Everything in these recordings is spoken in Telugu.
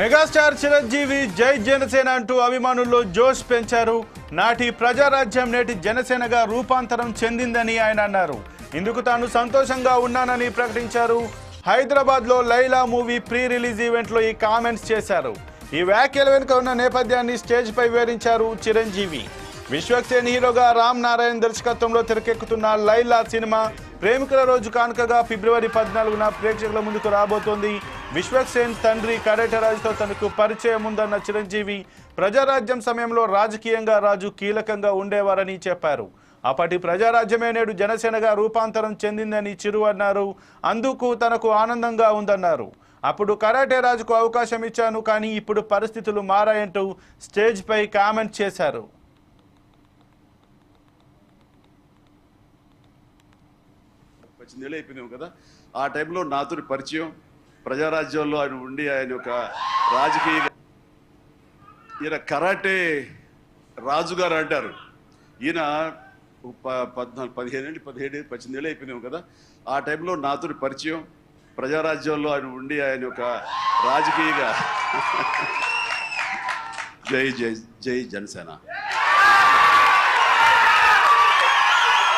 మెగాస్టార్ చిరంజీవి జై జనసేన అంటూ అభిమానుల్లో జోష్ పెంచారు. నాటి ప్రజారాజ్యం నేటి జనసేనగా రూపాంతరం చెందిందని ఆయన అన్నారు. ఇందుకు తాను సంతోషంగా ఉన్నానని ప్రకటించారు. హైదరాబాద్లో లైలా మూవీ ప్రీ రిలీజ్ ఈవెంట్లో ఈ కామెంట్స్ చేశారు. ఈ వ్యాఖ్యల వెనుక ఉన్న నేపథ్యాన్ని స్టేజ్ పై వివరించారు చిరంజీవి. విశ్వక్సేన్ హీరోగా రామ్ నారాయణ్ దర్శకత్వంలో తెరకెక్కుతున్న లైలా సినిమా ప్రేమికుల రోజు కానుకగా ఫిబ్రవరి 14న ప్రేక్షకుల ముందుకు రాబోతోంది. విశ్వక్సేన్ తండ్రి కరాటే రాజుతో తనకు పరిచయం ఉందన్న చిరంజీవి ప్రజారాజ్యం సమయంలో రాజకీయంగా రాజు కీలకంగా ఉండేవారని చెప్పారు. అప్పటి ప్రజారాజ్యమే నేడు జనసేనగా రూపాంతరం చెందిందని చిరు అన్నారు. అందుకు తనకు ఆనందంగా ఉందన్నారు. అప్పుడు కరాటే రాజుకు అవకాశం ఇచ్చాను, కానీ ఇప్పుడు పరిస్థితులు మారాయంటూ స్టేజ్ పై కామెంట్ చేశారు. నెల అయిపోయినాం కదా, ఆ టైంలో నాతో పరిచయం, ప్రజారాజ్యంలో ఆయన ఉండి ఆయన ఒక రాజకీయ ఈయన కరాటే రాజుగారు అంటారు. ఈయన 17 ఏళ్ళు అయిపోయినాం కదా, ఆ టైంలో నాతో పరిచయం, ప్రజారాజ్యంలో ఆయన ఉండి ఆయన ఒక రాజకీయగా జై జై జై జనసేన.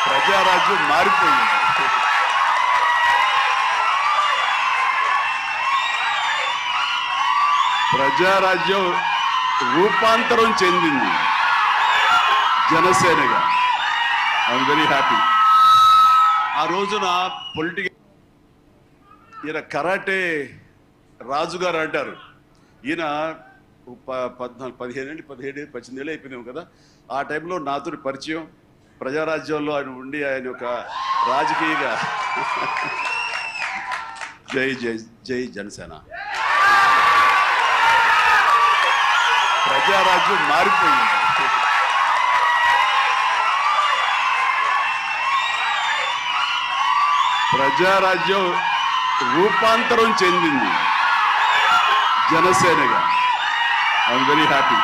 ప్రజారాజ్యం మారిపోయింది. ప్రజారాజ్యం రూపాంతరం చెందింది జనసేనగా. I'm very happy. ఆ రోజున ఈయన కరాటే రాజుగారు అంటారు. ఈయన 18 ఏళ్ళు అయిపోయినాం కదా, ఆ టైంలో నాతో పరిచయం, ప్రజారాజ్యంలో ఆయన ఉండి ఆయన ఒక రాజకీయగా జై జై జై జనసేన. ప్రజారాజ్యం మారిపోయింది. ప్రజారాజ్యం రూపాంతరం చెందింది జనసేనగా. I'm very happy.